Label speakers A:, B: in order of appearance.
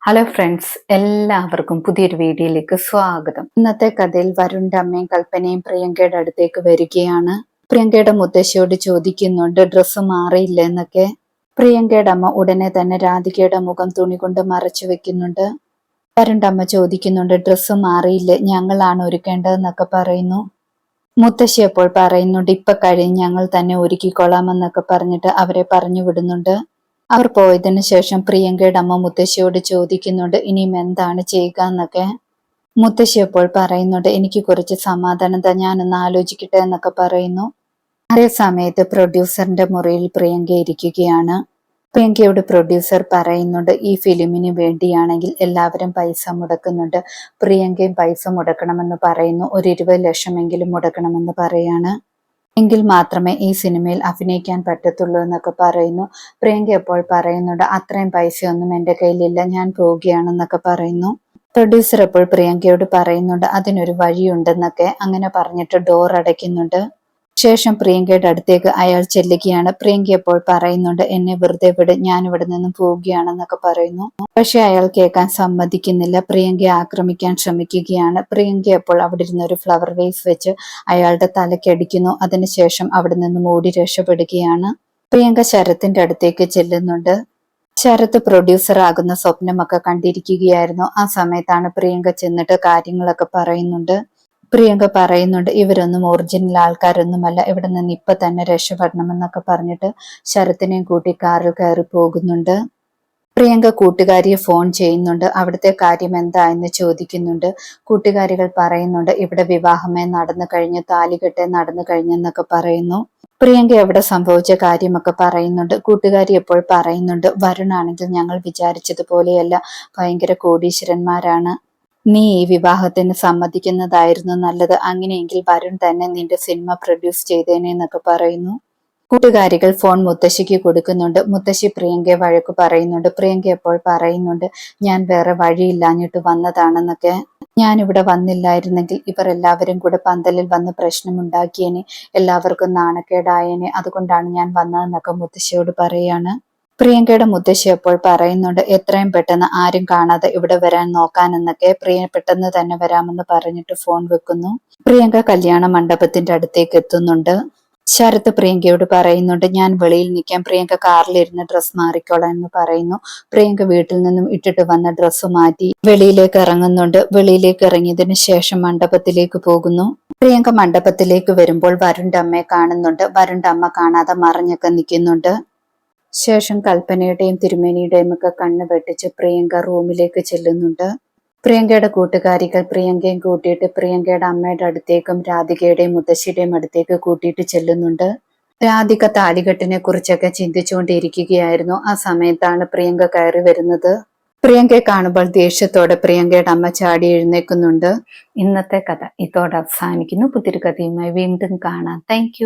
A: Hello friends, എല്ലാവർക്കും പുതിയൊരു വീഡിയോയിലേക്ക് സ്വാഗതം. ഇന്നത്തെ കഥയിൽ വരുണിന്റെ അമ്മയും കൽപ്പനയും പ്രിയങ്കയുടെ അടുത്തേക്ക് വരികയാണ്. പ്രിയങ്കയുടെ മുത്തശ്ശിയോട് ചോദിക്കുന്നുണ്ട് ഡ്രസ്സ് മാറിയില്ല എന്നൊക്കെ. പ്രിയങ്കയുടെ അമ്മ ഉടനെ തന്നെ രാധികയുടെ മുഖം തുണി കൊണ്ട് മറച്ചു വെക്കുന്നുണ്ട്. വരുണിന്റെ അമ്മ ചോദിക്കുന്നുണ്ട് ഡ്രസ്സ് മാറിയില്ലേ, ഞങ്ങളാണ് ഒരുക്കേണ്ടതെന്നൊക്കെ പറയുന്നു. മുത്തശ്ശി അപ്പോൾ പറയുന്നുണ്ട് ഇപ്പൊ കഴിഞ്ഞ് ഞങ്ങൾ തന്നെ ഒരുക്കിക്കൊള്ളാമെന്നൊക്കെ പറഞ്ഞിട്ട് അവരെ പറഞ്ഞു വിടുന്നുണ്ട്. അവർ പോയതിനു ശേഷം പ്രിയങ്കയുടെ അമ്മ മുത്തശ്ശിയോട് ചോദിക്കുന്നുണ്ട് ഇനിയും എന്താണ് ചെയ്യുക എന്നൊക്കെ. മുത്തശ്ശി അപ്പോൾ പറയുന്നുണ്ട് എനിക്ക് കുറച്ച് സമാധാനം താ, ഞാനൊന്ന് ആലോചിക്കട്ടെ എന്നൊക്കെ പറയുന്നു. അതേ സമയത്ത് പ്രൊഡ്യൂസറിന്റെ മുറിയിൽ പ്രിയങ്ക ഇരിക്കുകയാണ്. പ്രിയങ്കയോട് പ്രൊഡ്യൂസർ പറയുന്നുണ്ട് ഈ ഫിലിമിന് വേണ്ടിയാണെങ്കിൽ എല്ലാവരും പൈസ മുടക്കുന്നുണ്ട്, പ്രിയങ്കയും പൈസ മുടക്കണമെന്ന് പറയുന്നു. ഒരു 20 ലക്ഷമെങ്കിലും മുടക്കണമെന്ന് പറയാണ്. എങ്കിൽ മാത്രമേ ഈ സിനിമയിൽ അഭിനയിക്കാൻ പറ്റത്തുള്ളൂ എന്നൊക്കെ പറയുന്നു. പ്രിയങ്ക എപ്പോൾ പറയുന്നുണ്ട് അത്രയും പൈസയൊന്നും എൻ്റെ കയ്യിലില്ല, ഞാൻ പോവുകയാണെന്നൊക്കെ പറയുന്നു. പ്രൊഡ്യൂസർ എപ്പോൾ പ്രിയങ്കയോട് പറയുന്നുണ്ട് അതിനൊരു വഴിയുണ്ടെന്നൊക്കെ. അങ്ങനെ പറഞ്ഞിട്ട് ഡോർ അടയ്ക്കുന്നുണ്ട്. ശേഷം പ്രിയങ്കയുടെ അടുത്തേക്ക് അയാൾ ചെല്ലുകയാണ്. പ്രിയങ്ക എപ്പോൾ പറയുന്നുണ്ട് എന്നെ വെറുതെ വിട്, ഞാൻ ഇവിടെ നിന്നും പോവുകയാണെന്നൊക്കെ പറയുന്നു. പക്ഷെ അയാൾ കേൾക്കാൻ സമ്മതിക്കുന്നില്ല. പ്രിയങ്കയെ ആക്രമിക്കാൻ ശ്രമിക്കുകയാണ്. പ്രിയങ്ക അപ്പോൾ അവിടെ ഇരുന്ന് ഒരു ഫ്ലവർ വേസ് വെച്ച് അയാളുടെ തലക്കടിക്കുന്നു. അതിനുശേഷം അവിടെ നിന്നും ഓടി രക്ഷപ്പെടുകയാണ്. പ്രിയങ്ക ശരത്തിന്റെ അടുത്തേക്ക് ചെല്ലുന്നുണ്ട്. ശരത്ത് പ്രൊഡ്യൂസർ ആകുന്ന സ്വപ്നമൊക്കെ കണ്ടിരിക്കുകയായിരുന്നു. ആ സമയത്താണ് പ്രിയങ്ക ചെന്നിട്ട് കാര്യങ്ങളൊക്കെ പറയുന്നുണ്ട്. പ്രിയങ്ക പറയുന്നുണ്ട് ഇവരൊന്നും ഒറിജിനൽ ആൾക്കാരൊന്നുമല്ല, ഇവിടെ നിന്ന് ഇപ്പൊ തന്നെ രക്ഷപ്പെടണമെന്നൊക്കെ പറഞ്ഞിട്ട് ശരത്തിനെയും കൂട്ടി കാറിൽ കയറി പോകുന്നുണ്ട്. പ്രിയങ്ക കൂട്ടുകാരിയെ ഫോൺ ചെയ്യുന്നുണ്ട്. അവിടുത്തെ കാര്യം എന്താ എന്ന് ചോദിക്കുന്നുണ്ട്. കൂട്ടുകാരികൾ പറയുന്നുണ്ട് ഇവിടെ വിവാഹമേ നടന്നു കഴിഞ്ഞു, താലികെട്ടേ നടന്നു കഴിഞ്ഞെന്നൊക്കെ പറയുന്നു. പ്രിയങ്ക എവിടെ സംഭവിച്ച കാര്യമൊക്കെ പറയുന്നുണ്ട്. കൂട്ടുകാരി എപ്പോൾ പറയുന്നുണ്ട് വരുണാണെങ്കിൽ ഞങ്ങൾ വിചാരിച്ചതുപോലെയല്ല, ഭയങ്കര കോടീശ്വരന്മാരാണ്, നീ ഈ വിവാഹത്തിന് സമ്മതിക്കുന്നതായിരുന്നു നല്ലത്, അങ്ങനെയെങ്കിൽ വരുൺ തന്നെ നിന്റെ സിനിമ പ്രൊഡ്യൂസ് ചെയ്തേനെ എന്നൊക്കെ പറയുന്നു. കൂട്ടുകാരികൾ ഫോൺ മുത്തശ്ശിക്ക് കൊടുക്കുന്നുണ്ട്. മുത്തശ്ശി പ്രിയങ്കയെ വഴക്ക് പറയുന്നുണ്ട്. പ്രിയങ്ക എപ്പോൾ പറയുന്നുണ്ട് ഞാൻ വേറെ വഴിയില്ലാഞ്ഞിട്ട് വന്നതാണെന്നൊക്കെ. ഞാൻ ഇവിടെ വന്നില്ലായിരുന്നെങ്കിൽ ഇവർ എല്ലാവരും കൂടെ പന്തലിൽ വന്ന് പ്രശ്നമുണ്ടാക്കിയേനെ, എല്ലാവർക്കും നാണക്കേടായേനെ, അതുകൊണ്ടാണ് ഞാൻ വന്നതെന്നൊക്കെ മുത്തശ്ശിയോട് പറയാണ്. പ്രിയങ്കയുടെ മുത്തശ്ശി അപ്പോൾ പറയുന്നുണ്ട് എത്രയും പെട്ടെന്ന് ആരും കാണാതെ ഇവിടെ വരാൻ നോക്കാനെന്നൊക്കെ. പെട്ടെന്ന് തന്നെ വരാമെന്ന് പറഞ്ഞിട്ട് ഫോൺ വെക്കുന്നു. പ്രിയങ്ക കല്യാണ മണ്ഡപത്തിന്റെ അടുത്തേക്ക് എത്തുന്നുണ്ട്. ശരത്ത് പ്രിയങ്കയോട് പറയുന്നുണ്ട് ഞാൻ വെളിയിൽ നിൽക്കാം, പ്രിയങ്ക കാറിലിരുന്ന് ഡ്രസ്സ് മാറിക്കോളാം എന്ന് പറയുന്നു. പ്രിയങ്ക വീട്ടിൽ നിന്നും ഇട്ടിട്ട് വന്ന ഡ്രസ്സ് മാറ്റി വെളിയിലേക്ക് ഇറങ്ങുന്നുണ്ട്. വെളിയിലേക്ക് ഇറങ്ങിയതിനു ശേഷം മണ്ഡപത്തിലേക്ക് പോകുന്നു. പ്രിയങ്ക മണ്ഡപത്തിലേക്ക് വരുമ്പോൾ വരുണിന്റെ അമ്മയെ കാണുന്നുണ്ട്. വരുണിന്റെ അമ്മ കാണാതെ മറഞ്ഞൊക്കെ നിൽക്കുന്നുണ്ട്. ശേഷം കൽപ്പനയുടെയും തിരുമേനിയുടെയും ഒക്കെ കണ്ണ് വെട്ടിച്ച് പ്രിയങ്ക റൂമിലേക്ക് ചെല്ലുന്നുണ്ട്. പ്രിയങ്കയുടെ കൂട്ടുകാരികൾ പ്രിയങ്കയും കൂട്ടിയിട്ട് പ്രിയങ്കയുടെ അമ്മയുടെ അടുത്തേക്കും രാധികയുടെയും മുത്തശ്ശിയുടെയും അടുത്തേക്ക് കൂട്ടിയിട്ട് ചെല്ലുന്നുണ്ട്. രാധിക താലികെട്ടിനെ കുറിച്ചൊക്കെ ചിന്തിച്ചുകൊണ്ടിരിക്കുകയായിരുന്നു. ആ സമയത്താണ് പ്രിയങ്ക കയറി വരുന്നത്. പ്രിയങ്കയെ കാണുമ്പോൾ ദേഷ്യത്തോടെ പ്രിയങ്കയുടെ അമ്മ ചാടി എഴുന്നേൽക്കുന്നുണ്ട്. ഇന്നത്തെ കഥ ഇതോടെ അവസാനിക്കുന്നു. പുതിയൊരു കഥയുമായി വീണ്ടും കാണാം. താങ്ക്